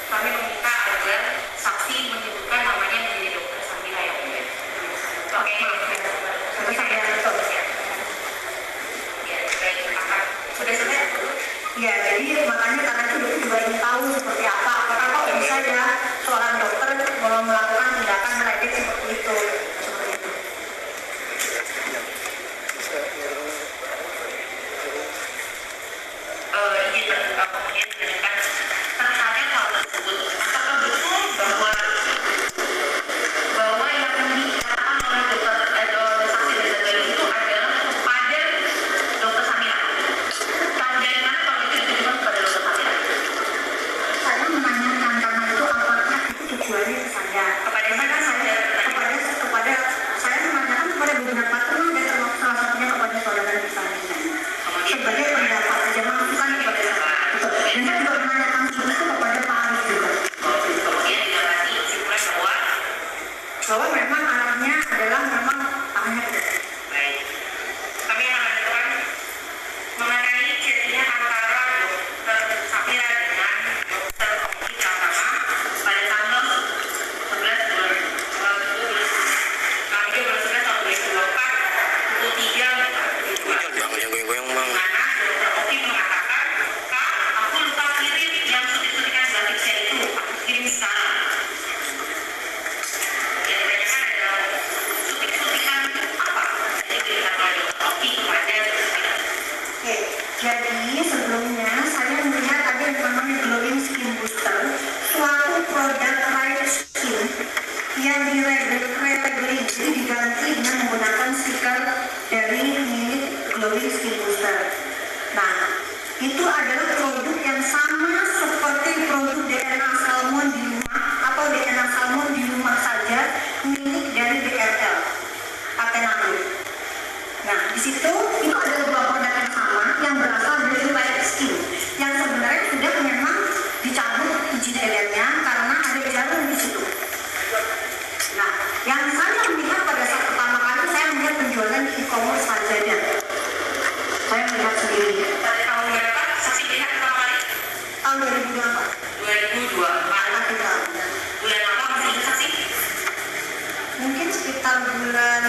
kami meminta agar saksi menyebutkan namanya menjadi Dokter Samira ya. Oke, sampai saya betul ya. Ya, baik, sudah selesai. Ya, jadi makanya karena itu dokter juga ingin tahu seperti apa. Apakah kok bisa ya seorang dokter melakukan tindakan meledek seperti itu? Kemudian ditanyakan terhadap hal tersebut, apakah betul bahwa yang dibicarakan oleh saksi dan saudari itu adalah kepada Dokter Samira? Tahu dari mana kalau itu ditujukan kepada Dokter Samira? Saya menanyakan karena itu apakah itu tujuannya ke saya? Kepada saya saya menanyakan kepada beberapa teman dan termasuk salah satunya kepada saudara kita. Sebagai pendapat saja masukan kepada saya. Dan saya juga menanyakan itu kepada Pak Arif juga. Kemudian didapati kesimpulan bahwa memang anaknya adalah memang anaknya. Baik. Kami akan lanjutkan mengenai chatnya antara Dokter Samira dengan Dokter Oki Pratama pada tanggal 11 Bulan 2024 pukul 3. Goyang-goyang bang. Mana Dokter Oki mengatakan, Kak, aku lupa kirim yang suntik-suntikan batik saya itu, aku kirim sekarang. Yang ditanyakan adalah suntik-suntikan apa? Jadi diberikan oleh Dokter Oki kepada Samira. Oke, jadi sebelumnya saya melihat ada yang namanya Glowing Skin Booster, suatu produk hair skin yang direlegasi jadi diganti dengan menggunakan stiker dari milik Glowing Skin Booster. Nah, itu adalah produk yang sama seperti produk DNA salmon di rumah atau DNA salmon di rumah saja milik dari DRL Atenanum. Nah, di situ itu ada beberapa produk yang sama yang berasal dari light skin yang sebenarnya sudah memang dicabut izin edarnya karena ada jarum di situ. Nah, yang saya melihat pada saat pertama kali saya melihat penjualan di e-commerce saja. Saya melihat sendiri. Pada tahun berapa saksi lihat pertama kali? Tahun 2024. Bulan apa masih ingat saksi? Mungkin sekitar bulan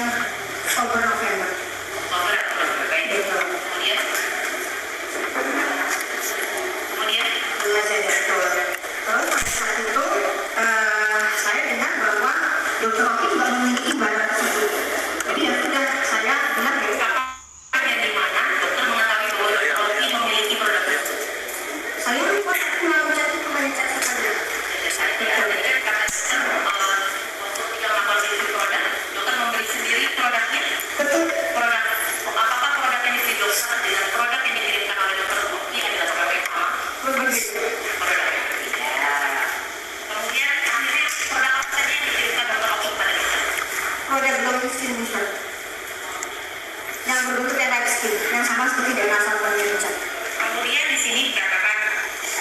Oktober November. Kemudian terus pada saat itu saya dengar bahwa Dokter Oki juga memiliki barang tersebut. Jadi ya sudah saya bilang dari kapan dan di mana dokter mengetahui bahwa Dokter Oki memiliki produk tersebut. Saya lupa melalui chat itu hanya chat saja. Jadi kata waktu kita melakukan review produk, dokter membeli sendiri produknya. Betul. Produk. Apakah produk yang dibeli dokter dengan produk yang dikirimkan oleh Dokter Oki adalah produk yang sama? Berbeda. Produk yang berbeda. Kemudian akhirnya produk apa saja yang dikirimkan Dokter Oki kepada dokter? Produk Glowing Skin Booster yang berbentuk light skin yang sama seperti DNA salmon yang dicat. Kemudian di sini dikatakan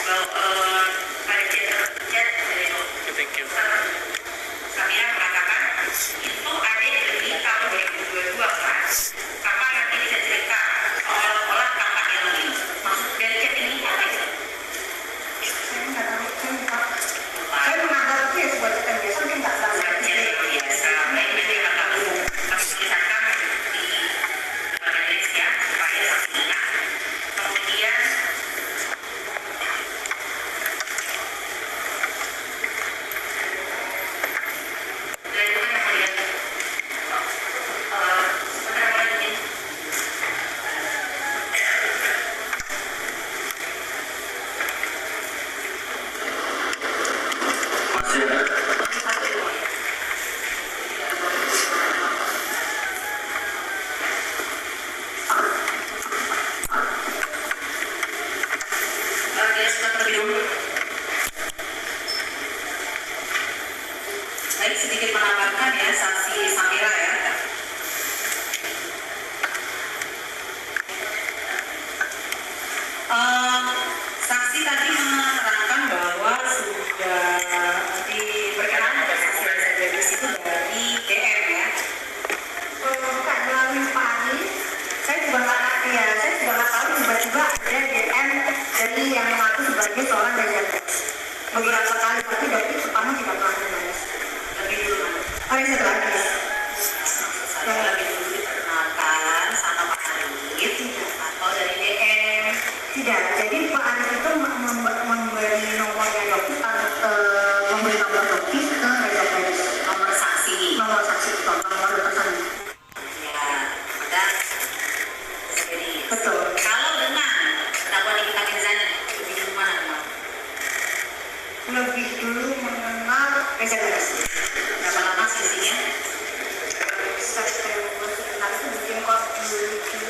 bahwa pada chat dari Dokter Samira mengatakan itu ada dari tahun 2022 kan. Kakak nanti bisa cerita seolah-olah kakak yang beli. Maksud dari chat ini apa itu? Saya nggak tahu. Saya menganggap itu ya sebuah chat yang biasa, mungkin nggak tahu. Chat yang biasa. Baik, nanti kakak kami tuliskan di analis ya supaya saksi ingat. Kemudian baik, sedikit menambahkan ya saksi Samira ya. Saksi tadi menerangkan bahwa sudah diberikan ada saksi dan saudari di situ dari DM ya. Bukan melalui Pak Arif. Saya juga nggak tahu tiba-tiba ada DM dari yang mengaku sebagai seorang dari beberapa kali lebih dulu mengenal Reza Garis. Berapa lama selisihnya? September nanti mungkin kok di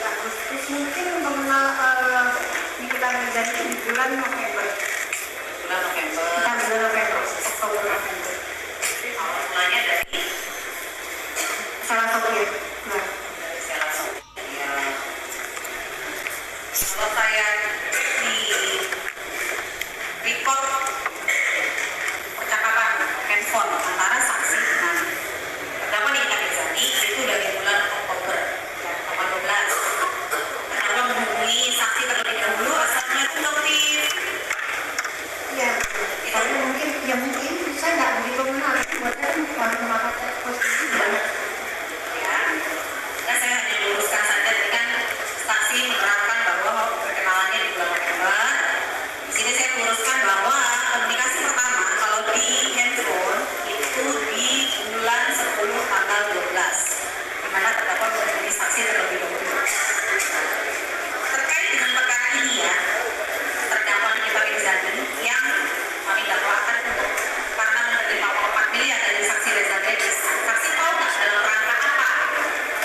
Agustus mungkin mengenal Nikita Mirzani itu di bulan November. Bulan November. Bulan November, Oktober November. Awal mulanya dari Salah satu ya. Nah. dari Sela Sofia. Kalau saya di record percakapan handphone antara saksi dengan terdakwa Nikita Mirzani itu dari bulan Oktober tanggal 12. Terdakwa menghubungi saksi terlebih dahulu, asalnya itu notif. Iya, mungkin saya nggak begitu mengenal, buat saya baru kenapa posisi banget. Ya, dan saya hanya luruskan saja dengan saksi menerangkan bahwa perkenalannya di bulan November. Di sini saya luruskan bahwa komunikasi pertama kalau di handphone itu di bulan 10 tanggal 12, di mana terdakwa menjadi saksi terlebih dahulu. Terkait dengan perkara ini ya, terdakwa Nikita Mirzani yang kami dakwakan untuk karena menerima uang 4 miliar dari saksi Reza Garis. Saksi tahu nggak dalam rangka apa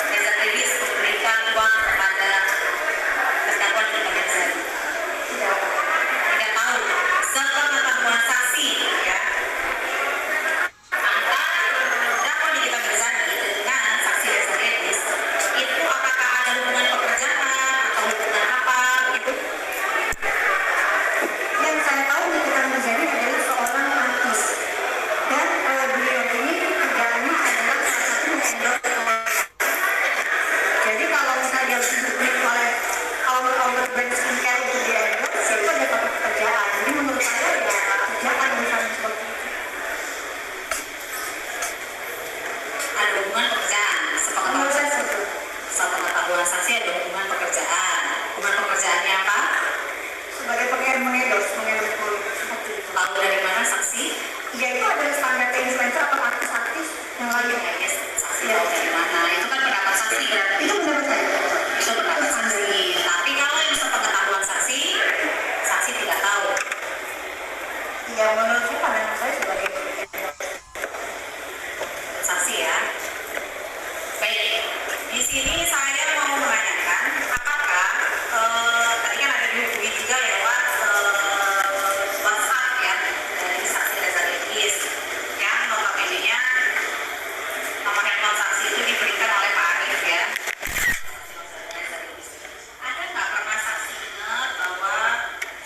Reza Garis memberikan uang kepada terdakwa Nikita Mirzani? Tidak tahu. Sepengetahuan saksi ya, antara terdakwa Nikita Mirzani dengan saksi Reza Garis itu apakah ada hubungan pekerjaan atau hubungan apa begitu? Yang saya tahu Nikita Mirzani adalah seorang artis dan beliau ini kerjaannya adalah salah satu endorse oleh. Jadi kalau misalnya dihubungi oleh our brand skincare untuk di endorse, itu ada satu pekerjaan. Jadi menurut saya ya kerjaan misalnya seperti itu. Ada hubungan pekerjaan. Menurut saya seperti itu. Sepengetahuan saksi ada hubungan pekerjaan. Hubungan pekerjaannya apa? Sebagai pengen mengendorse produk seperti itu. Tahu dari mana saksi? Ya itu adalah standar influencer atau artis-artis yang lain. Ya, saksi tahu dari mana? Itu kan pendapat saksi berarti. Itu menurut saya. Itu pendapat saksi. Tapi kalau yang sepengetahuan saksi, saksi tidak tahu. Ya menurut saya pandangan saya sebagai Saksi ya. Baik. Di sini saya mau menanyakan apakah tadi kan ada dihubungi juga lewat WhatsApp ya dari saksi Reza Garis yang notabene-nya nomor handphone saksi itu diberikan oleh Pak Arif ya. Ada nggak pernah saksi ingat bahwa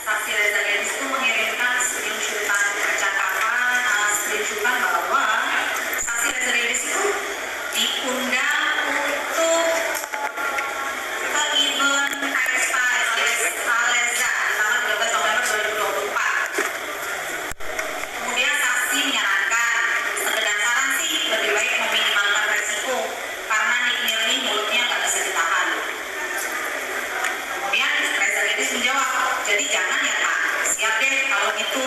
saksi Reza Garis itu mengirimkan screenshotan percakapan, screenshotan bahwa saksi Reza Garis itu diundang untuk ke event Pesta Aleza tanggal 12 November 2024. Kemudian saksi menyarankan, sekedar saran sih lebih baik meminimalkan resiko karena Nick Nirni mulutnya nggak bisa ditahan. Kemudian Reza Garis menjawab, jadi jangan ya Pak, siap deh kalau gitu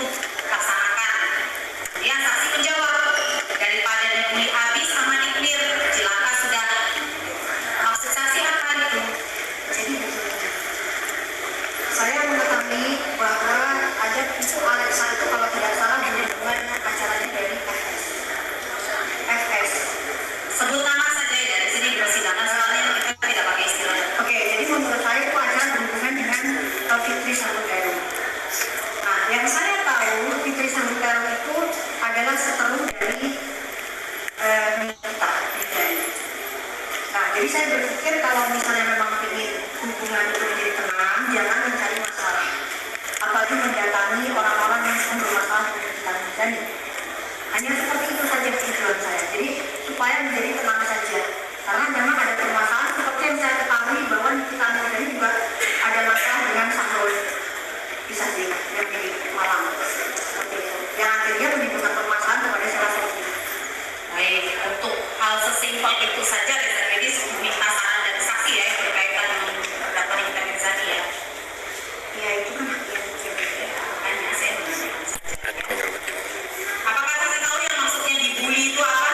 laksanakan. Kemudian saksi menjawab, daripada dibully habis sama Nick Nir, cilaka sudah. Maksud saksi apa itu? jadi begini. Saya mengetahui bahwa ada isu Alexa itu kalau tidak salah berhubungan acaranya dari FS. FS. Sebut nama saja ya dari sini di persidangan, soalnya kita tidak pakai istilah. Oke, jadi menurut saya itu acara berhubungan dengan Fitri Sambutero. Nah, yang saya tahu Fitri Sambutero itu adalah seteru dari Nikita Mirzani. Nah, jadi saya berpikir kalau misalnya memang ingin hubungan itu menjadi tenang, jangan mencari masalah. Apalagi mendatangi orang-orang yang sedang bermasalah dengan Nikita Mirzani. Hanya seperti itu saja tujuan saya. Jadi supaya menjadi tenang saja. Karena memang ada permasalahan seperti yang saya ketahui bahwa Nikita Mirzani juga ada masalah dengan Sahrul bisa sih yang di Malang seperti itu. Yang akhirnya menimbulkan permasalahan kepada Sela Sofia. Baik, untuk hal sesimpel itu saja Reza Garis meminta saran dari saksi ya yang berkaitan dengan terdakwa Nikita Mirzani ya. Ya itu kan hak yang berbeda. Hanya saya menanyakan saja. Apakah saksi tahu yang maksudnya dibully itu apa?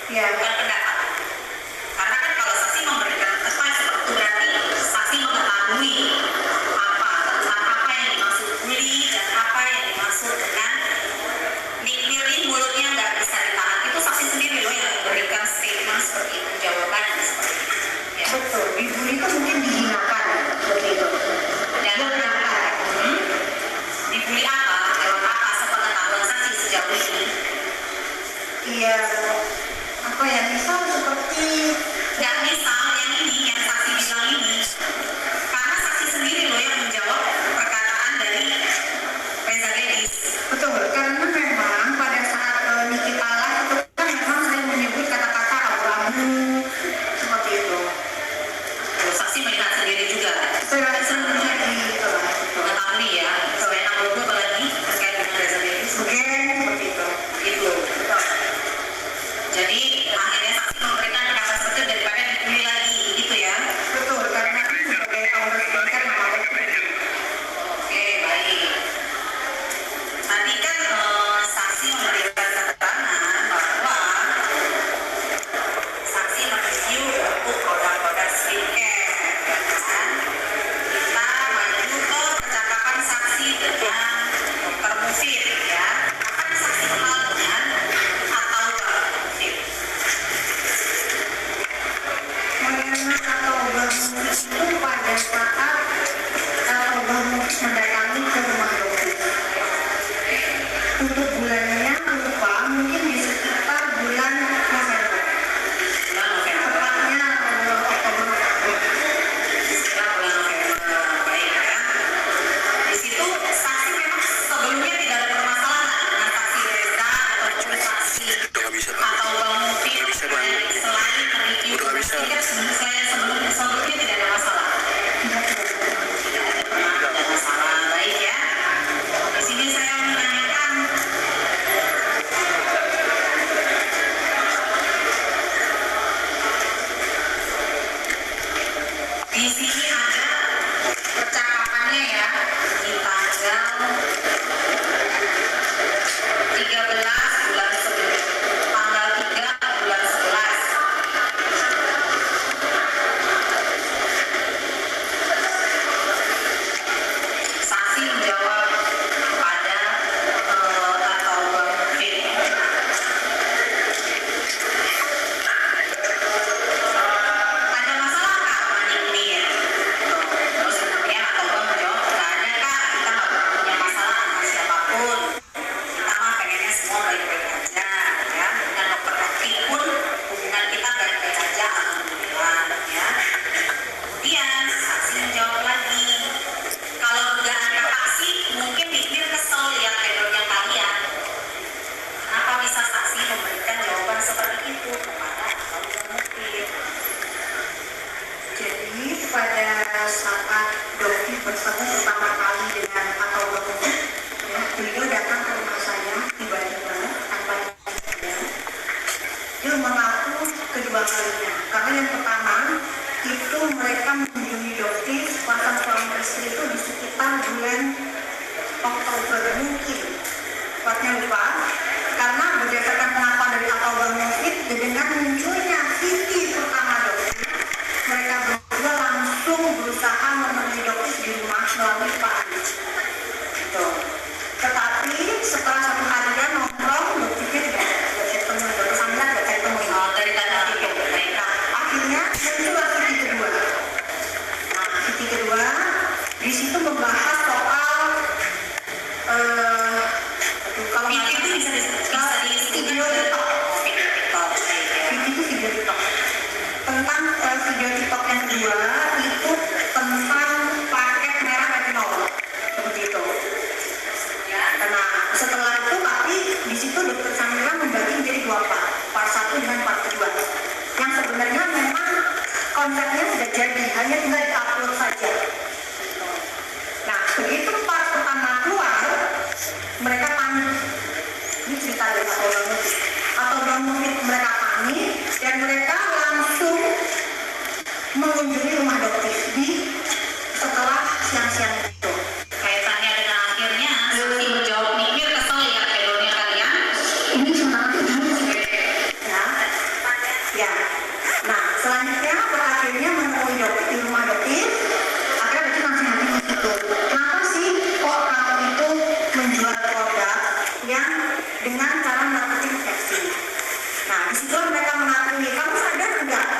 Iya. bukan pendapat. Karena kan kalau saksi memberikan keterangan seperti itu berarti saksi mengetahui apa tentang apa yang dimaksud bully dan apa yang dimaksud dengan dipilih mulutnya nggak bisa ditahan. Itu saksi sendiri loh yang memberikan statement seperti itu, jawabannya seperti itu. Ya. Betul, dibully itu mungkin dihinakan seperti itu. Dan dibully apa? Lewat apa? Sepengetahuan saksi sejauh ini. Iya, apa ya, misal seperti Dan misal yang ini, yang saksi bilang ini, karena saksi sendiri loh yang menjawab perkataan dari Reza Gladys. betul, karena memang pada saat Nikita live itu kan memang saya menyebut kata-kata abu-abu seperti itu. Saksi melihat sendiri juga. Saya rasa menjadi Mengetahui ya, sewenang logo apalagi terkait dengan Reza Gladys. mungkin seperti itu. Gitu. Jadi akhirnya saksi memberikan pendapat seperti itu daripada dibully lagi, gitu ya. Betul, karena kan sebagai owner kan memang Oke, baik. Tadi kan saksi memberikan keterangan bahwa saksi mereview untuk produk-produk skincare, kan? Kita maju ke percakapan saksi dengan Dr. Mufid, ya. Akan saksi kenal dengan atau Dr. Mufid? Mengenai atau bangun itu pada saat atau bangun mendatangi ke rumah dokter. Untuk bulannya lupa, mungkin di sekitar bulan November. Bulan November. Tepatnya Oktober. Sekitar bulan November, baik ya. Di situ saksi memang sebelumnya tidak ada permasalahan dengan saksi Reza ataupun saksi Udah nggak bisa. atau Bang Mufid Nggak bisa, Bang. selain mereview Udah nggak bisa. sebelumnya tidak ada masalah. Tidak pernah ada masalah, baik ya. Di sini saya menanyakan di sini ada percakapannya ya di tanggal 13 bulan 11, tanggal 3 bulan 11. Saksi menjawab kepada atau Bang Mufid. Ada masalah kak Manik ini ya? Terus kemudian atau Bang menjawab nggak ada kak, kita nggak pernah punya masalah sama siapapun. Kita mah pengennya semua baik-baik aja ya. Dengan dokter Oki pun hubungan kita baik-baik aja alhamdulillah ya. Kemudian saksi menjawab lagi, kalau dugaan kakak sih mungkin pikir kesel lihat backgroundnya kalian. Kenapa bisa saksi memberikan jawaban seperti itu kepada atau Mufid? Jadi pada saat Dovi bersama pertama kali dengan atau bangun, ya, beliau datang ke rumah saya tiba-tiba tanpa disadari. Dia mengaku kedua kalinya. Karena yang pertama itu mereka mengunjungi Dovi sepasang suami istri itu di sekitar bulan Oktober mungkin. Tepatnya lupa. Karena berdasarkan pengakuan dari atau Bang Mufid dengan munculnya Siti pertama Dovi, mereka berdua langsung berusaha menemui dokter di rumah melalui Pak Anies. Gitu. Tetapi setelah satu harian nongkrong, dokternya tidak saya temui, dokter Samila tidak saya temui. Dari tanda itu mereka Akhirnya muncullah Siti kedua. Nah, Siti kedua di situ membahas soal kalau nggak itu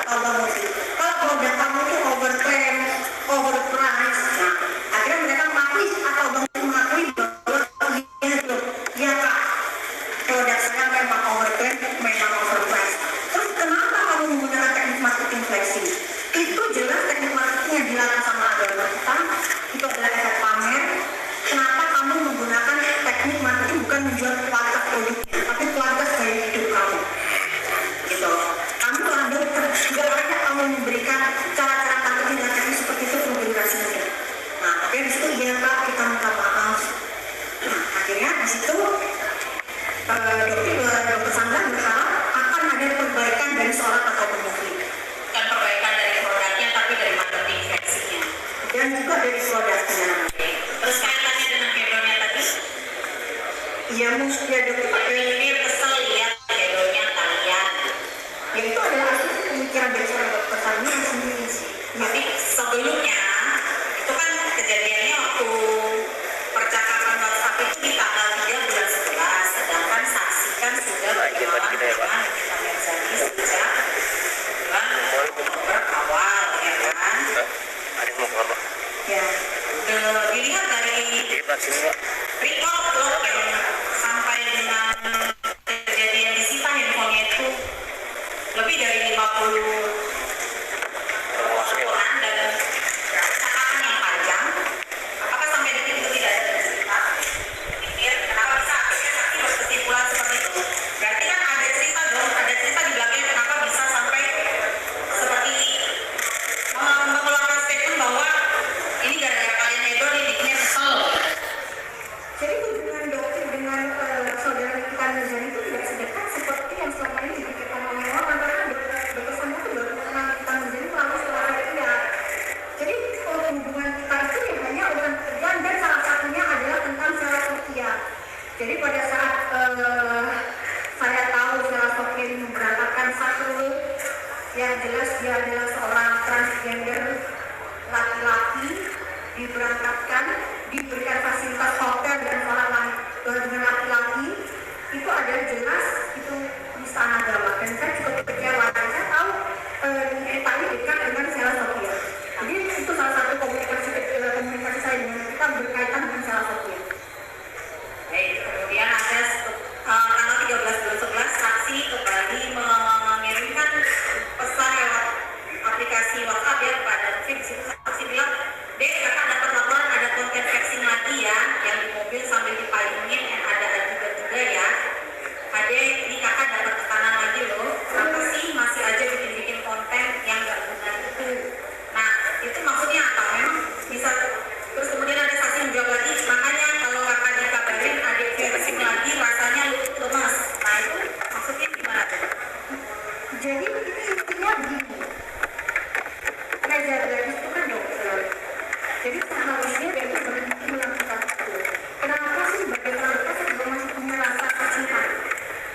tahu banget sih. Kalau produk kamu tuh overclaim, overprice, nah akhirnya mereka mengakui atau bang mengakui bahwa iya tuh, iya kak, produk saya memang overclaim, memang overprice. Terus kenapa kamu menggunakan teknik marketing flexing? Itu jelas teknik marketing yang dilakukan sama agama kita, itu adalah efek pamer. Kenapa kamu menggunakan teknik marketing bukan menjual kualitas produknya, tapi kualitas gaya hidup kamu? Gitu. Kamu seorang dokter, juga ada kamu memberikan cara-cara marketing dan teknik seperti itu ke generasi muda. Nah, tapi di situ ya kak, kita minta maaf. Nah, akhirnya di situ dokter Sandra berharap akan ada perbaikan dari seorang atau penyakit. Bukan perbaikan dari produknya, tapi dari marketing fleksinya. Dan juga dari produknya. Terus kaitannya dengan hedonnya tadi? Ya mungkin ya dokter. Ini kesel lihat hedonnya kalian. Ya itu adalah hasil pemikiran dari seorang dokter Sandra sendiri sih. Tapi sebelumnya, itu kan kejadiannya waktu percakapan WhatsApp itu di tanggal 3 bulan 11, sedangkan saksi kan sudah berjalan dengan Nikita Mirzani sejak bulan Oktober awal, ya kan? Ada yang mau keluar, Pak? Ya. Dilihat dari record log yang sampai dengan kejadian disita handphonenya itu lebih dari 50 orang dan percakapan yang panjang. Apakah sampai detik itu tidak ada cerita? Pikir kenapa bisa akhirnya saksi berkesimpulan seperti itu? Berarti kan ada cerita dong, ada cerita di belakangnya kenapa bisa sampai seperti mengeluarkan statement bahwa ini gara-gara kalian hedon ini bikinnya kesel. Jadi hubungan dokter dengan saudara Nikita Mirzani itu tidak sedekat seperti yang selama ini dipikirkan oleh orang, karena dokter Sandra itu baru mengenal Nikita Mirzani melalui setelah dia. Jadi hubungan kita itu ya hanya urusan pekerjaan dan salah satunya adalah tentang Sheila Sofia. Jadi pada saat saya tahu Sheila Sofia ini memberangkatkan satu yang jelas dia adalah seorang transgender laki-laki, diberangkatkan, diberikan fasilitas hotel dengan dengan laki-laki, itu adalah jelas itu penistaan agama. Dan saya cukup kecewa, dan saya tahu Nikita ini dekat dengan Sheila Sofia. Jadi itu salah satu komunikasi saya dengan kita berkaitan dengan Sheila Sofia. Baik, kemudian ada tanggal 13 bulan 11 saksi kembali mengirimkan pesan lewat aplikasi WhatsApp ya kepada Novi. Di situ saksi bilang, Dek, kakak dapat laporan ada konten flexing lagi ya, yang di mobil sambil dipayungin yang ada juga ya. Ade, ini kakak dapat tekanan lagi loh. Kenapa sih masih aja bikin-bikin konten yang gak guna itu? Nah, itu maksudnya apa? Memang bisa. Terus kemudian ada saksi menjawab lagi, makanya kalau kakak dikabarin ada flexing lagi rasanya lemas. Nah, itu maksudnya gimana tuh? Jadi ini intinya begini, Reza Gadis itu kan dokter. Jadi seharusnya dia itu berhenti melakukan itu. Kenapa sih bagaimana kita juga masih punya rasa kasihan?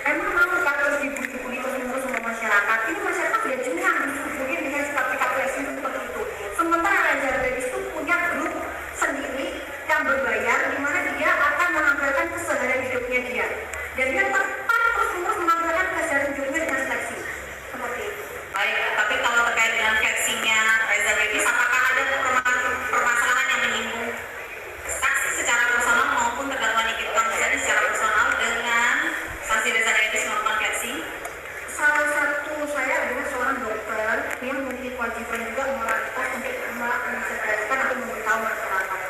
Emang mau tak terus dibully terus sama masyarakat? Ini masyarakat sudah jenuh disuguhin dengan sikap-sikap flexing seperti itu. Sementara Reza Gadis itu punya grup sendiri yang berbayar, di mana dia akan menampilkan kesadaran hidupnya dia. Dan dia tepat terus menampilkan kesadaran hidupnya dengan flexing. Seperti itu. Baik, tapi kalau terkait dengan flexingnya Reza Gadis, apakah ada permasalahan yang menyinggung saksi secara personal maupun terdakwa Nikita Mirzani secara personal dengan saksi Reza Gadis melakukan flexing? Salah satu saya adalah seorang dokter yang memiliki kewajiban juga moralitas untuk menceritakan atau memberitahu masyarakat.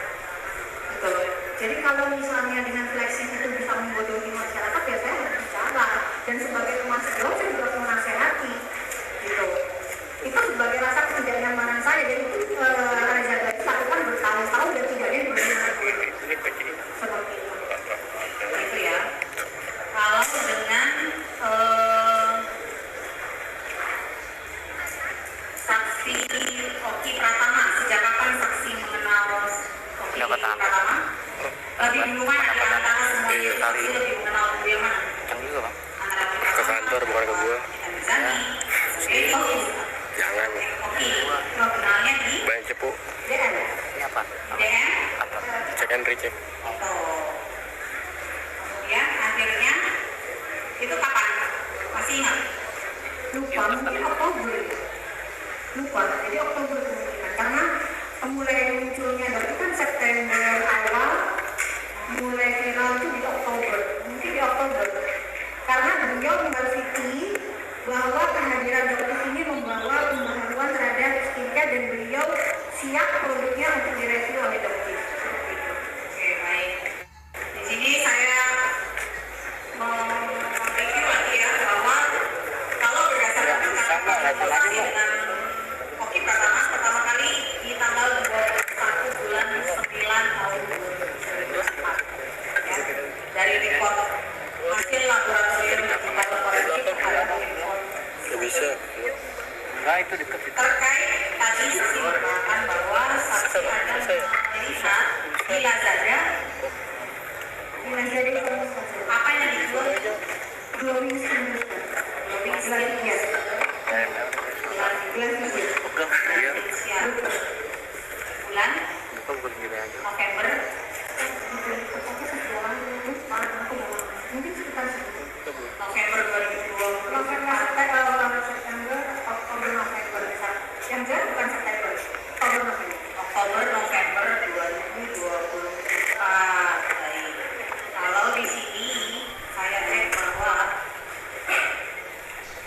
Betul. Jadi kalau misalnya dengan flexing itu bisa membodohi masyarakat, ya saya harus bicara. Dan sebagai teman sejauh saya juga menasehati. Gitu. Itu sebagai rasa ketidaknyamanan saya, dan itu Reza Gadis lakukan bertahun-tahun dan tidak ada yang benar. Seperti itu. Itu ya. Kalau dengan saksi Oki Pratama, sejak kapan saksi mengenal Oki Pratama? Lebih duluan di antara semua saksi lebih mengenal dia mana? Yang juga, Pak. Antara Ke kantor, bukan ke gua. Mirzani. Oki. Jangan. Oki. Lo kenalnya di Banyak cepu. DM. Ini apa? DM. Kantor. Cek and recheck. Itu. Kemudian akhirnya itu kapan? Masih ingat? Lupa mungkin Oktober. lupa. Jadi Oktober kemungkinan karena mulai munculnya dokter kan September awal, mulai viral itu di Oktober, mungkin di Oktober. Karena beliau mengkritisi bahwa kehadiran dokter ini membawa pembaharuan terhadap skincare dan beliau siap produknya untuk direview oleh dokter. Oke, baik. Di sini saya mereview lagi ya bahwa kalau berdasarkan kolaborasi dengan Oki pertama kali di tanggal 21 bulan 9 tahun 2024 ya, dari report hasil laboratorium digital forensik terhadap Gak bisa. Enggak, itu deket itu. terkait tadi saksi mengatakan bahwa saksi ada melihat di Lazada apa yang dijual Glowing skin booster. glowing skin Bukan, iya. bulan Bukan gini aja. November Mungkin sekitar segitu. November 2020 September, Oktober, November. Yang jelas bukan September, Oktober November 2024. Baik. Kalau di sini saya cek bahwa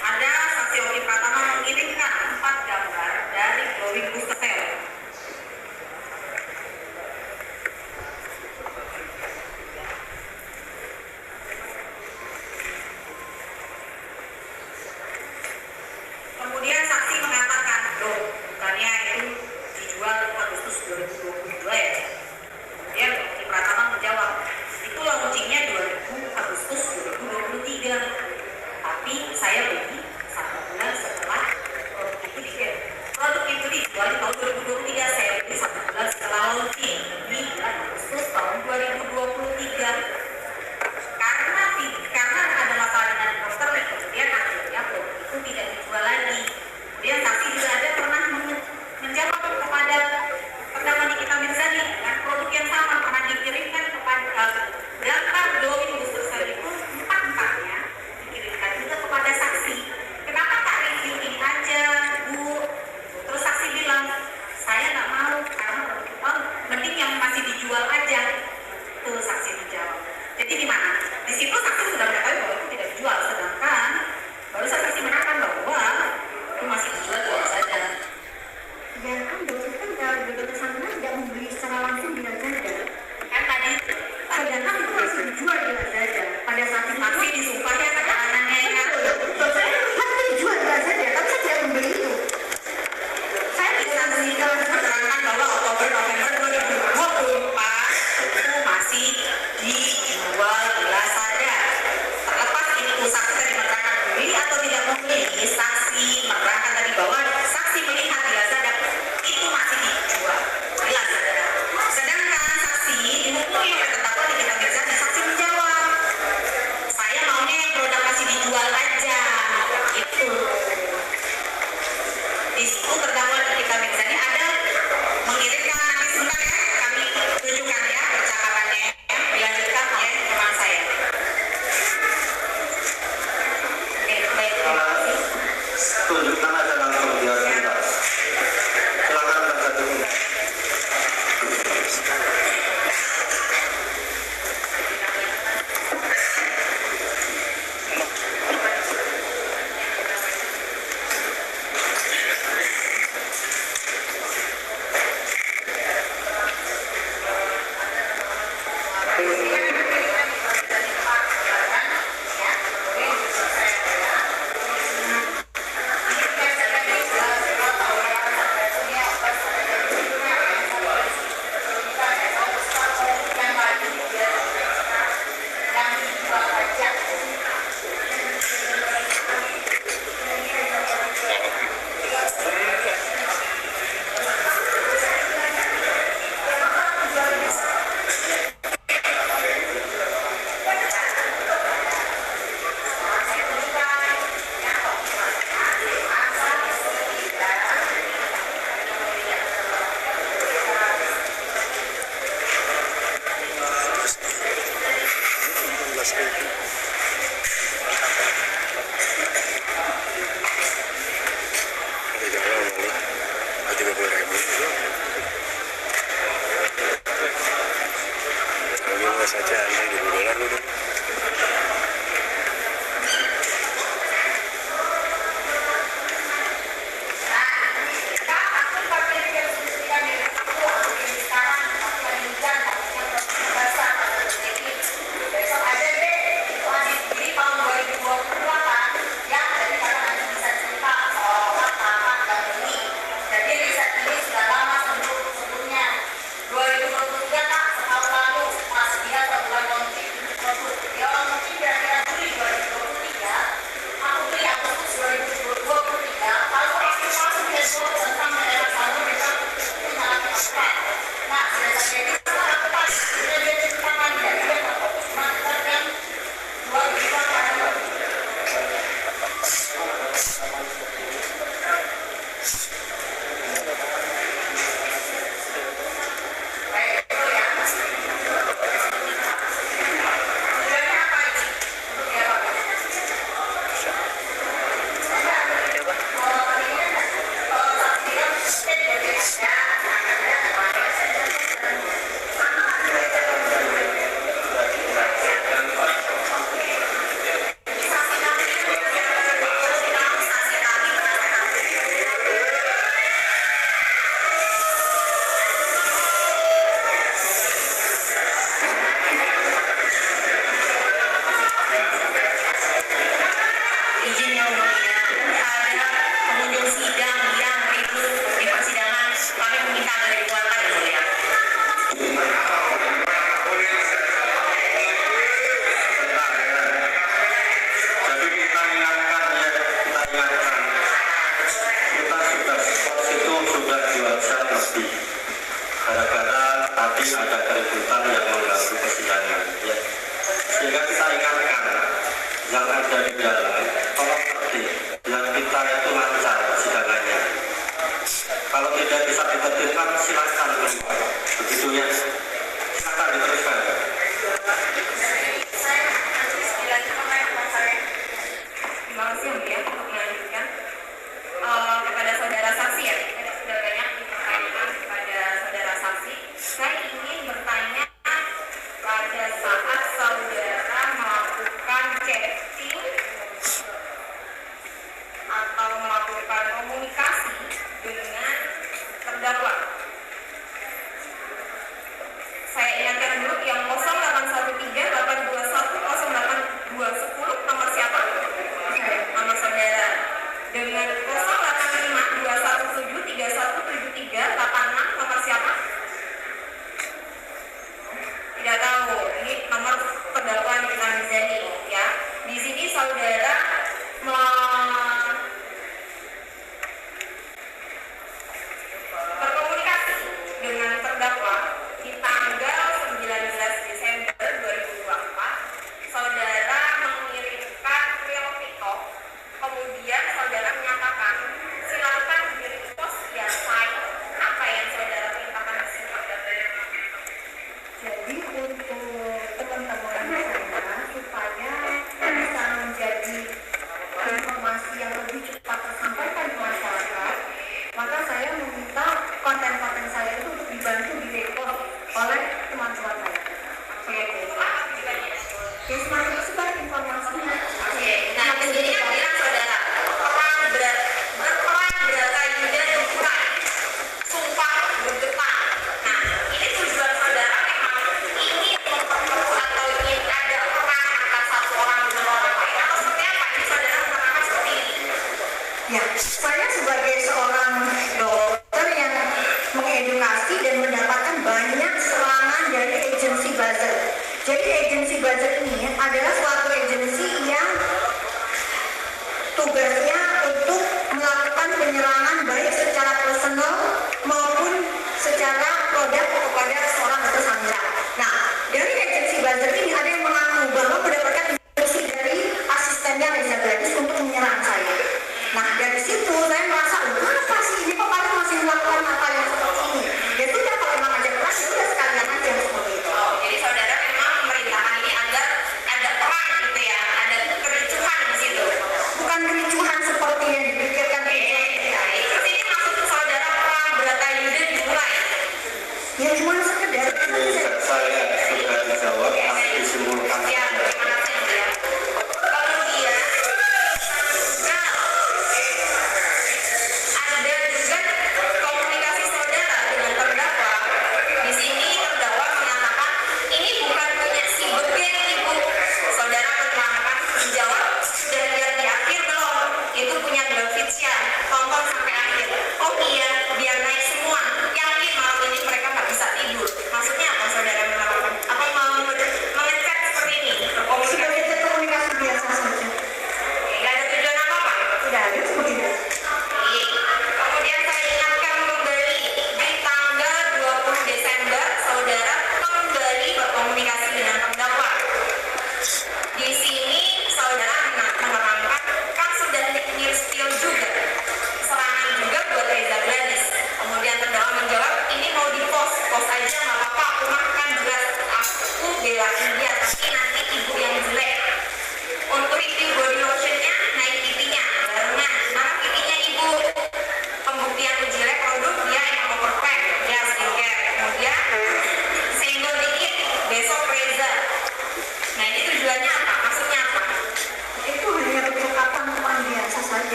ada saksi Oki Pratama mengirimkan 4 gambar dari glowing booster cell. Kemudian saksi mengatakan, loh, bukannya itu dijual Agustus 2022 ya? Kemudian Oki Pratama menjawab, itu launchingnya 2000 Agustus 2023. Tapi saya beli 1 bulan setelah produk itu dijual di tahun 2023. Saya beli 1 bulan setelah launching di bulan Agustus tahun 2023. Karena ada masalah dengan dokter, kemudian akhirnya produk itu tidak dijual lagi. Kemudian saksi juga ada pernah menjawab kepada terdakwa Nikita Mirzani dengan produk yang sama pernah dikirimkan kepada gambar glowing booster cell itu 4-4-nya dikirimkan juga kepada saksi. Kenapa tak review ini aja, Bu? Terus saksi bilang, saya nggak mau karena mending yang masih dijual aja. Tuh saksi menjawab. Jadi di mana? Di situ saksi sudah mengetahui bahwa itu tidak dijual, sedangkan baru saksi menerangkan bahwa itu masih dijual saja. Dan kan dokter kan dokter Sandra tidak membeli secara langsung di Lazada. Kan tadi Sedangkan itu masih dijual di Lazada. Pada saat itu saksi disumpah ya keterangannya ya. saya melihat itu dijual di Lazada, tapi saya tidak membeli itu. Saya Bisa menerangkan bahwa Oktober November 2024 itu masih dijual di Lazada. Terlepas ini saksi tadi menerangkan beli atau tidak membeli, saksi menerangkan tadi bahwa saksi melihat di Lazada itu masih dijual di Lazada. Sedangkan saksi dihubungi oleh terdakwa Nikita Mirzani, saksi menjawab, saya maunya yang produk masih dijual aja, gitu. Di situ terdakwa Nikita Mirzani ada mengirimkan, nanti sebentar ya, kami tunjukkan ya percakapannya, dilanjutkan oleh teman saya. Oke, baik, terima kasih. Tunjukkan aja langsung dia sebentar. Silakan Pak Satu. Ini dilanjutkan silakan. Begitu ya. Silakan diteruskan. Terima kasih Om ya untuk melanjutkan kepada saudara saksi ya. Tadi sudah banyak dipertanyakan kepada saudara saksi. Saya ingin bertanya pada saat saudara melakukan chatting atau melakukan komunikasi dengan terdakwa. Saya ingatkan dulu yang 0813-821-08-210 nomor siapa? Nomor saudara. Dengan 085-217-3173-86 nomor siapa? Tidak tahu. Ini nomor terdakwa Nikita Mirzani ya. Di sini saudara berkomunikasi dengan terdakwa di tanggal 19 Desember 2024. Saudara mengirimkan real TikTok, kemudian saudara menyatakan silakan di-repost ya saya apa yang saudara perintahkan di sini. Jadi untuk teman-teman saya supaya bisa menjadi informasi yang lebih cepat tersampaikan ke masyarakat, maka saya meminta konten-konten saya itu untuk dibantu direkod oleh teman-teman saya. Ya semakin sebar informasinya. Oke, nah di sini kan bilang saudara berperang Bratayuda dimulai, sumpah bergetar. Nah ini tujuan saudara memang ingin memperkeruh atau ingin ada perang antara satu orang dengan orang lain atau seperti apa? Ini saudara menerangkan seperti ini. Ya, saya sebagai seorang dokter yang mengedukasi dan mendapatkan banyak serangan dari agensi buzzer. Jadi agensi buzzer ini adalah suatu agensi yang tugasnya untuk melakukan penyerangan baik secara personal maupun secara produk kepada seorang atau sandra. Nah, dari agensi buzzer ini ada yang mengaku bahwa mendapatkan instruksi dari asistennya Reza Gladys untuk menyerang saya. Nah, dari situ saya merasa, kenapa sih ini kok kalian masih melakukan apa yang seperti ini? Ya sudah, kalau memang ada perang, ya sudah sekalian aja seperti itu. Oh, jadi saudara memang memerintahkan ini agar ada perang gitu ya, ada kericuhan di situ. Bukan kericuhan seperti yang dipikirkan. Terus ini maksud saudara perang Bratayuda dimulai. Ya cuma sekedar. Saya sudah dijawab, masih disimpulkan. Ya, terima kasih ya. Kemudian ada juga komunikasi saudara dengan terdakwa. Di sini terdakwa menyatakan ini bukan punya si Beben ibu. Saudara menerangkan menjawab sudah lihat di akhir belum? Itu punya David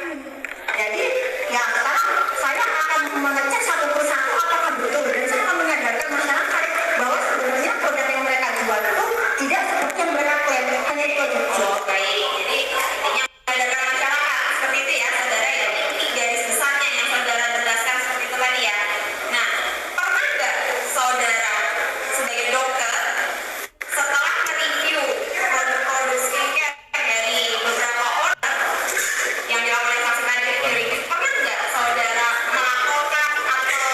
ini. Jadi ya sekarang saya akan mengecek satu persatu apakah betul, dan saya akan menyadarkan masyarakat bahwa sebenarnya produk yang mereka jual itu tidak seperti yang mereka klaim, hanya itu aja. Oh, baik. Jadi intinya menyadarkan masyarakat seperti itu ya, saudara ya. Ini garis besarnya yang saudara jelaskan seperti itu tadi ya. Nah, pernah nggak saudara sebagai dokter setelah mereview produk-produk skincare dari beberapa orang yang dilakukan oleh saksi tadi review, pernah nggak saudara melaporkan atau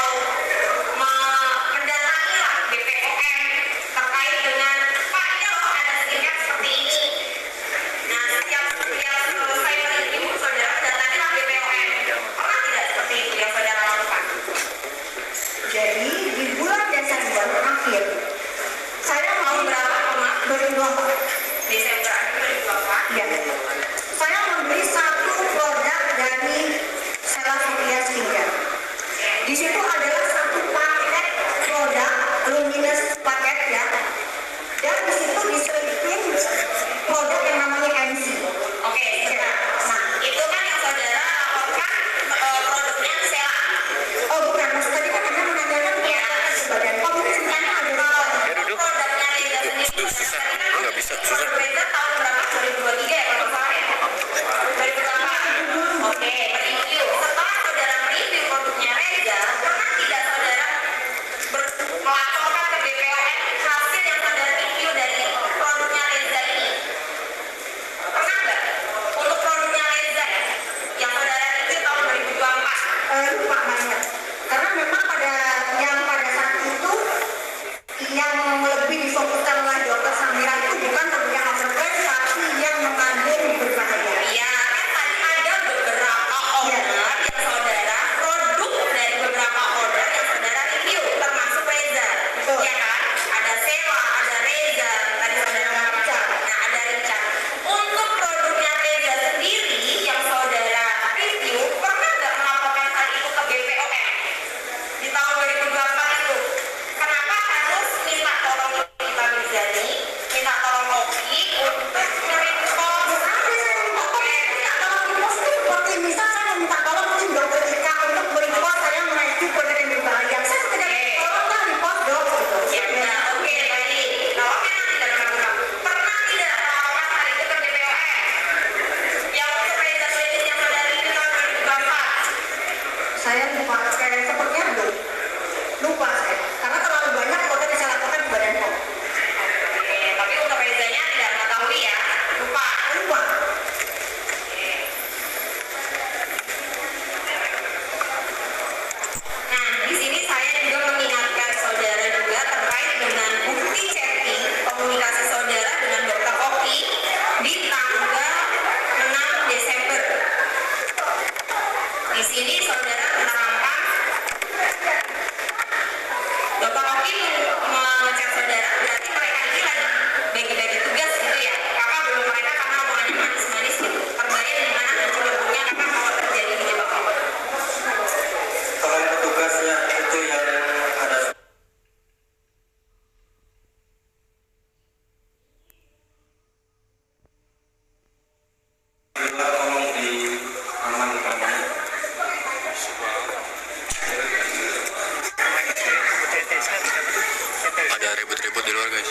mendatangi lah BPOM terkait dengan Pak, ini loh ada skincare seperti ini. Nah, setiap selesai review, saudara mendatangi lah BPOM. Pernah tidak seperti itu yang saudara lakukan? Jadi di bulan Desember akhir saya mau Berapa, Mama? 2024. Desember akhir 2024. Ya. Saya membeli satu produk dari Sela Sofia Skincare. Di situ adalah satu paket produk luminous paket ya. Dan di situ diselipin produk yang namanya MC. Oke, sebentar. Nah, itu kan yang saudara laporkan produknya Sela. Oh bukan, maksud tadi kan Anda menanyakan Ya. badan pom itu sebenarnya ada Kalau produknya Reza sendiri, saudara tadi kan Nggak bisa, susah. Reza tahun berapa? 2023 ya kalau nggak salah ya? 2008. Oke, mereview. Setelah saudara mereview produknya Reza, pernah tidak saudara melaporkan ke BPOM hasil yang saudara review dari produknya Reza ini? Pernah nggak? Untuk produknya Reza ya, yang saudara review tahun 2024. lupa banget. Karena memang pada saat itu yang lebih difokuskan oleh dokter Samira itu bukan produk yang overpriced, tapi yang mengandung berbahaya. Iya, kan tadi ada beberapa order yang saudara, produk dari beberapa order yang saudara review, termasuk Reza. Betul. Ya kan? Ada Sela, ada Reza, tadi saudara mengatakan. Nah, ada Richard. Untuk produknya Reza sendiri yang saudara review, pernah nggak melaporkan hal itu ke BPOM di tahun 2024 itu? Kenapa harus minta tolong kita Rizani, minta tolong Oki untuk merespon? Seperti misal saya minta tolong tim dokter Ika untuk merepost saya mereview produk yang berbahaya. Saya tidak tolong kan repost dok. Ya udah, oke, baik. Kalau memang tidak melakukan, pernah tidak melakukan hal itu ke BPOM? Yang untuk Reza klinis yang saudara review tahun 2024. Saya lupa, kayak sepertinya belum. Lupa saya, karena terlalu banyak produk yang saya lakukan di badan pom. Oke, tapi untuk Rezanya tidak mengetahui ya, lupa. Lupa. Nah, di sini saya juga mengingatkan saudara juga terkait dengan bukti chatting komunikasi saudara dengan Dr. Oki di tanggal 6 Desember. Di sini saudara menerangkan Dr. Oki mengecek saudara, berarti mereka ini lagi bagi-bagi tugas gitu ya. Kakak belum mereka karena omongannya manis-manis gitu. Terbayang di mana nanti bentuknya kakak mau terjadi di Bapak. Kalau petugasnya itu yang ada tolong diamankan. Ada ribut-ribut di luar guys.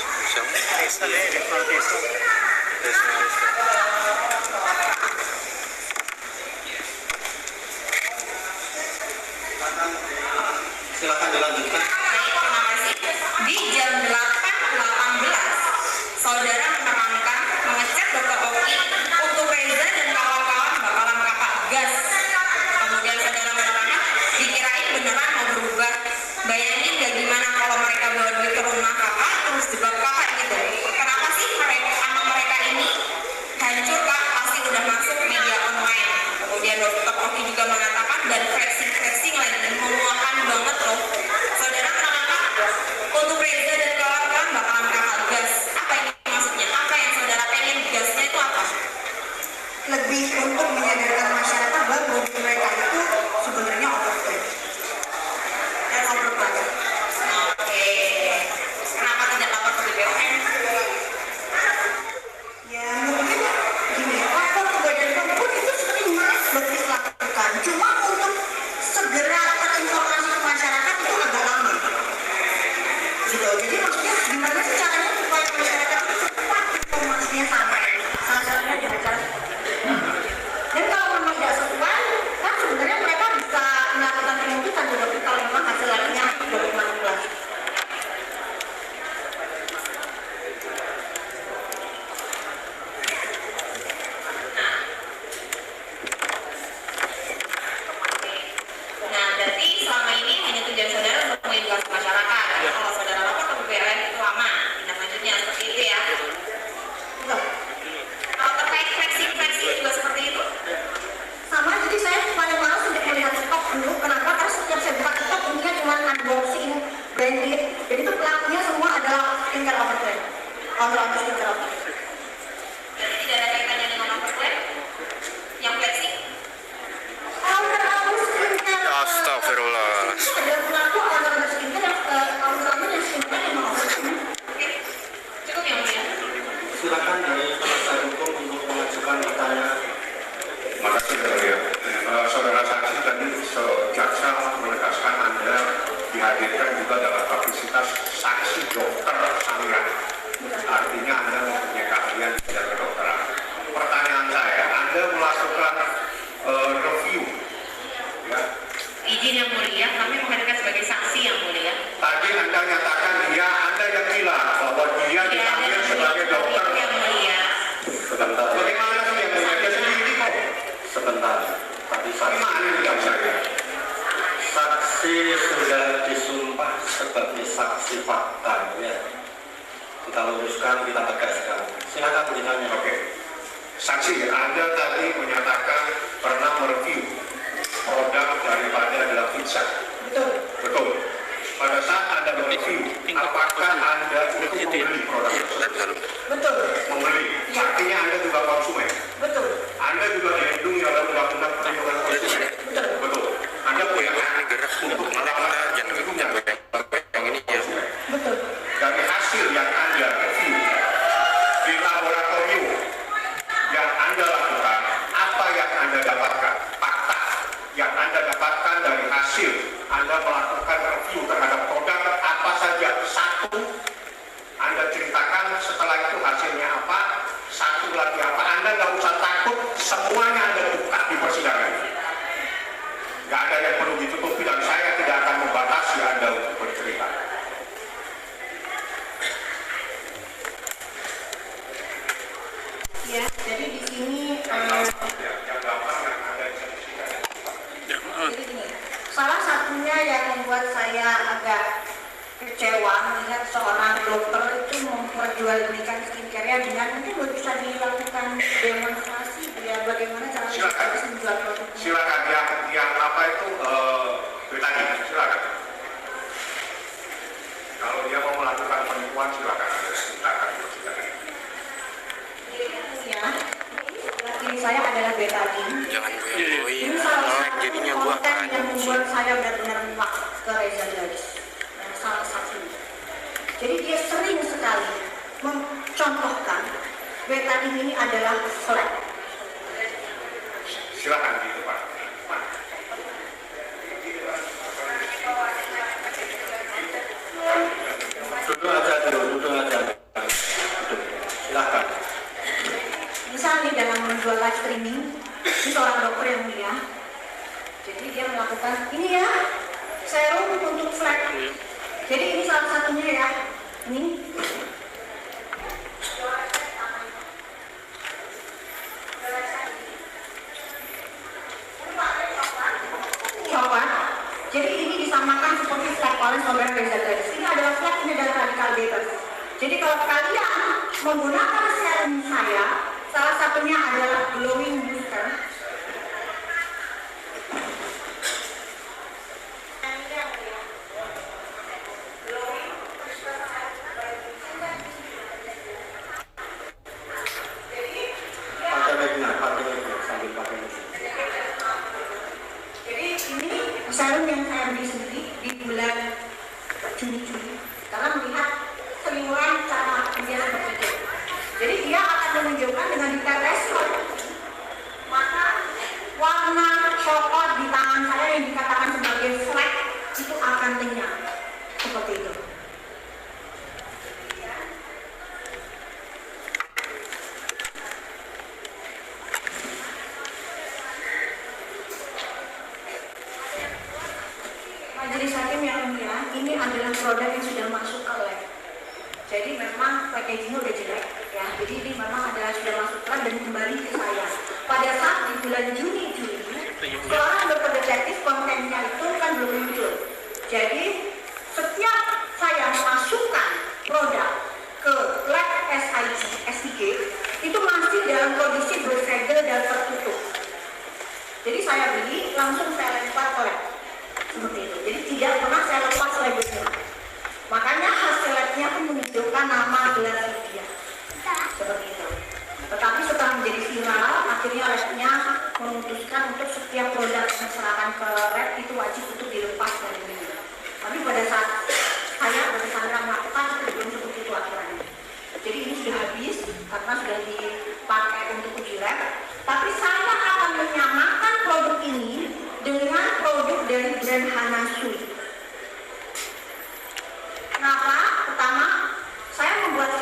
Silakan dilanjutkan. Baik, terima kasih. Di jam 8.18, saudara menerangkan mengecek Dr. Oki untuk Reza dan kawan-kawan bakalan kakak gas. Kemudian saudara menerangkan dikirain beneran mau berubah. Bayangin gak gimana kalau mereka bawa duit ke rumah kakak terus jebak kakak gitu. Kenapa sih mereka ini hancur kak? Pasti udah masuk media online. Kemudian Dr. Oki juga mengatakan dan flexing lagi menguakan banget loh. Saudara menerangkan untuk Reza dan kawan-kawan bakalan kakak gas. Apa ini maksudnya? Apa yang saudara pengen gasnya itu apa? Lebih untuk menyadarkan masyarakat bahwa produk mereka itu sebenarnya overpriced dan overpriced. Oke. Kenapa tidak lapor ke BPOM? Ya mungkin gini, lapor ke badan pom pun itu sering mas berbisnis melakukan review. Ya. Izin yang mulia, kami menghadirkan sebagai saksi yang mulia. Tadi Anda nyatakan Anda yang bilang bahwa dia dipanggil sebagai dokter. Yang mulia. Sebentar. Bagaimana sih yang mulia? Dia sendiri kok. Sebentar. Tadi saya. Saksi sudah disumpah sebagai saksi fakta. Ya. Kita luruskan, kita tegaskan. Silakan ditanya. Oke. Saksi, Anda tadi menyatakan pernah mereview produk daripada adalah pizza. Betul. Betul. Pada saat Anda mereview, apakah Anda untuk membeli produk tersebut? Betul. Membeli. Artinya Anda juga konsumen. Betul. Anda juga dilindungi oleh undang-undang perlindungan konsumen. Betul. Betul. Anda punya hak untuk melakukan yang ini ya. Betul. dari hasil yang Anda review di laboratorium yang Anda lakukan, apa yang Anda dapatkan? Fakta yang Anda dapatkan dari hasil Anda melakukan review terhadap produk apa saja? Satu, Anda ceritakan, setelah itu hasilnya apa? Satu lagi apa? Anda nggak usah takut, semuanya Anda buka di persidangan. Nggak ada yang perlu ditutupi dan saya tidak akan membatasi Anda untuk bercerita. Ya, jadi di sini jadi gini, salah satunya yang membuat saya agak kecewa melihat seorang dokter itu memperjualbelikan skincare dengan mungkin bisa dilakukan demonstrasi biar bagaimana cara kita bisa menjual produknya. Silakan yang apa itu tadi silakan. Kalau dia mau melakukan penipuan silakan Anda ceritakan. Ya, ini saya adalah betadine. Jangan goyang-goyang. Ini salah Melek satu jadinya gua konten yang anjing. membuat saya benar-benar muak ke Reza Gadis. Salah satunya. Jadi dia sering sekali mencontohkan betadine ini adalah flek. Silakan gitu Pak. Duduk aja dulu, duduk aja. Duduk. Silakan. Misalnya dalam menjual live streaming, ini seorang dokter yang mulia. Jadi dia melakukan ini ya, serum untuk flek. Jadi ini salah satunya ya. Ini. Coklat. Jadi ini disamakan seperti flek oleh saudara Reza Gadis. Ini adalah flek, ini adalah radikal bebas. Jadi kalau kalian menggunakan serum saya, salah satunya adalah glowing booster. Jadi ini serum yang saya beli sendiri di bulan Juni karena melihat keliruan cara dia berpikir. Jadi dia akan menunjukkan dengan ditetes maka warna coklat di tangan saya yang dikatakan sebagai flek itu akan lenyap seperti itu. Majelis hakim yang mulia, ini adalah produk yang sudah masuk ke lab. Jadi memang packagingnya udah jelek ya. Jadi ini memang adalah sudah masuk ke lab dan kembali ke saya. Pada saat di bulan Juli, seorang dokter detektif kontennya itu kan belum muncul. Jadi setiap saya memasukkan produk ke lab SIG itu masih dalam kondisi bersegel dan tertutup. Jadi saya beli langsung saya lempar ke lab. Seperti itu. Jadi tidak pernah saya lepas labelnya. Makanya hasil labnya pun menunjukkan nama gelar dia. Seperti itu. Tetapi setelah menjadi viral, akhirnya labnya memutuskan untuk setiap produk yang diserahkan ke lab itu wajib untuk dilepas dari ini. Tapi pada saat saya bersandar melakukan itu belum seperti itu aturannya. Jadi ini sudah habis karena sudah dipakai untuk uji lab. Tapi saya akan menyamakan produk ini dengan produk dari brand Hanasui. Kenapa? Pertama, saya membuat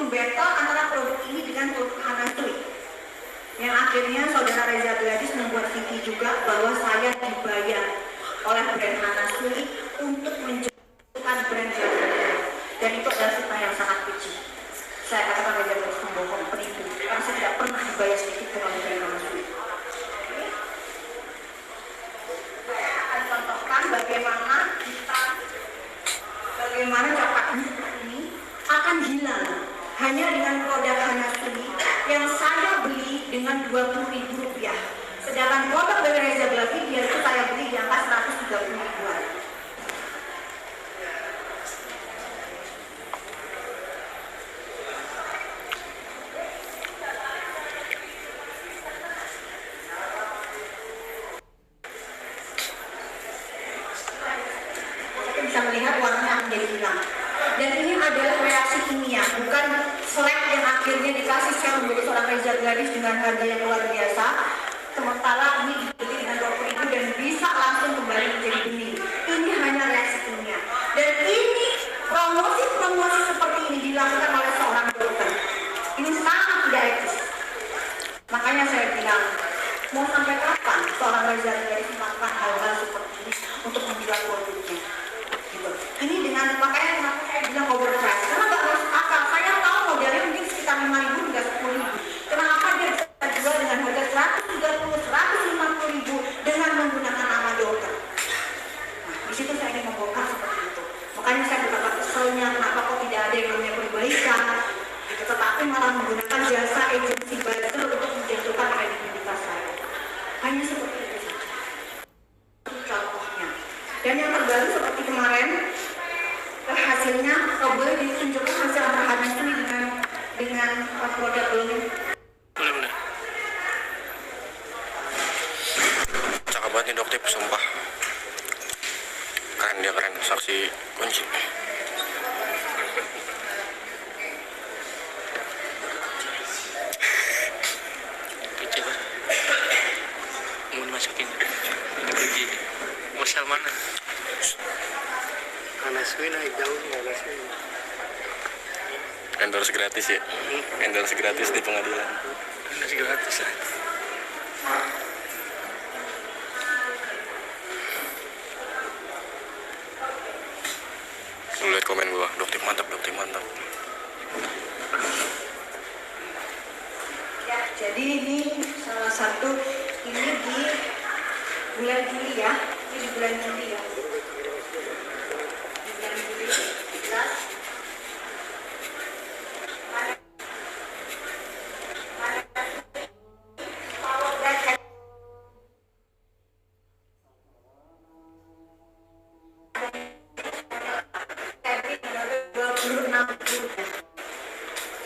battle antara produk ini dengan produk Hanasui. Yang akhirnya saudara Reza dengan Rp20.000. Sedangkan produk dari Reza Grafidia itu saya beli di angka Rp130.000. Bisa melihat warnanya menjadi hilang. Dan ini adalah reaksi kimia, bukan selek yang akhirnya dikasih saya menjadi seorang Reza Gadis dengan harga yang luar biasa. Sementara ini dibeli dengan Rp20.000 dan bisa langsung kembali menjadi benih. Ini hanya reaksi kimia. Dan ini promosi seperti ini dilakukan oleh seorang dokter. Ini sangat tidak etis. Makanya saya bilang, mau sampai kapan seorang Reza Gadis melakukan hal-hal seperti ini untuk menjual produknya? Ini dengan makanya kenapa saya bilang overprice, karena nggak masuk akal. Saya tahu modelnya mungkin sekitar 5.000 hingga 10.000. Kenapa dia bisa jual dengan harga 130, 150.000 dengan menggunakan nama dokter? Nah, di situ saya ingin membongkar seperti itu. Makanya saya betapa keselnya kenapa kok tidak ada yang namanya perbaikan, gitu, tetapi malah menggunakan jasa agensi buzzer untuk menjatuhkan kredibilitas saya. Hanya seperti itu saja. Contohnya. Dan yang terbaru seperti kemarin, hasilnya boleh ditunjukkan hasil antara ini dengan produk ini. Boleh. Cakep banget nih dokter, sumpah. Keren, saksi kunci. Kecil kan? Mau dimasukin pergi. Masal mana? Anaswi naik daun, Anaswi. Endorse gratis ya? Endorse gratis di pengadilan. Endorse gratis lah. Lu liat komen gua, dokter mantap. Ya, jadi ini salah satu ini di bulan Juli ya. Ini di bulan Juli ya. Di bulan Juli, jelas.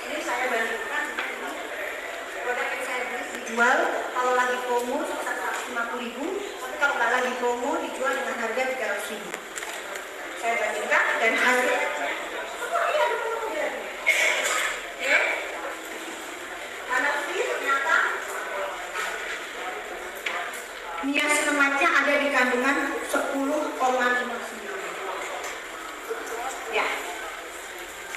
Ini saya bandingkan produk yang saya beli dijual kalau lagi promo 150.000, tapi kalau nggak lagi promo dijual dengan harga 300.000. Saya bandingkan dan hasil mana sih ternyata niacinamide-nya ada di kandungan 10,59. Ya.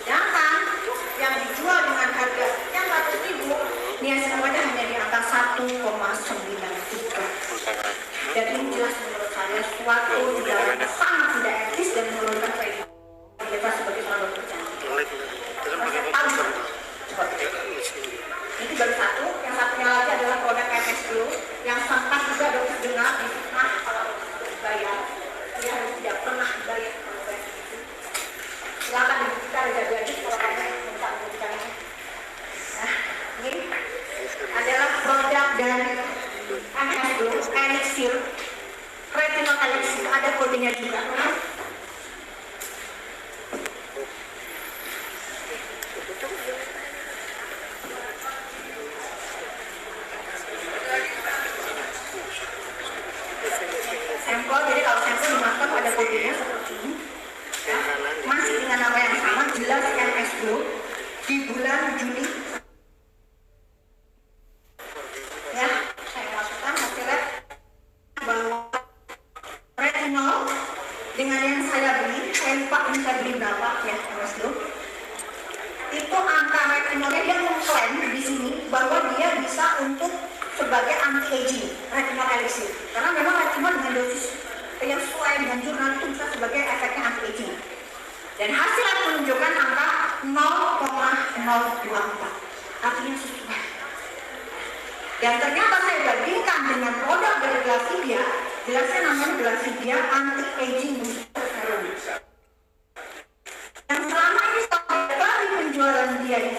Sedangkan yang dijual dengan harga yang 100.000, niacinamide hanya di angka 1,93. Dan ini jelas menurut saya suatu tindakan sangat tidak etis dan menurunkan kredibilitas sebagai seorang dokter cantik. Ini baru satu, yang satunya lagi adalah produk MS Glow yang sempat juga dokter dengar di fitnah kalau dokter dibayar, dia harus tidak pernah dibayar. Silakan dibuktikan Reza Gadis kalau kamu minta membuktikannya. Nah, ini adalah produk dari MS Glow, Elixir, Retinol Elixir, ada kodenya juga. Sampel, jadi kalau sampel dimakan ada kodenya seperti ini. Ya, masih dengan nama yang sama, jelas MS Glow di bulan Juli. Ya, saya masukkan hasilnya bahwa retinol dengan yang saya beli, saya lupa ini saya beli berapa ya MS Glow. Itu angka retinolnya dia mengklaim di sini bahwa dia bisa untuk sebagai anti-aging, retinol elixir. Karena memang retinol dengan dosis yang sesuai dengan jurnal itu bisa sebagai efeknya anti-aging. Dan hasil menunjukkan angka 0,024. Artinya sesuai. Dan ternyata saya bandingkan dengan produk dari Grafidia, jelasnya namanya Grafidia Anti-Aging Booster Serum. Yang selama ini sekali penjualan dia di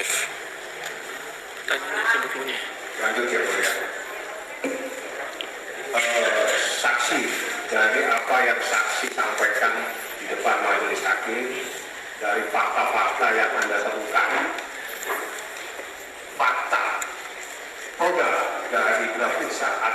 Chef. Tanya ni sebut bunyi. Lanjut ya mulia. Saksi dari apa yang saksi sampaikan di depan majelis hakim, dari fakta-fakta yang Anda temukan, fakta produk dari grafik saat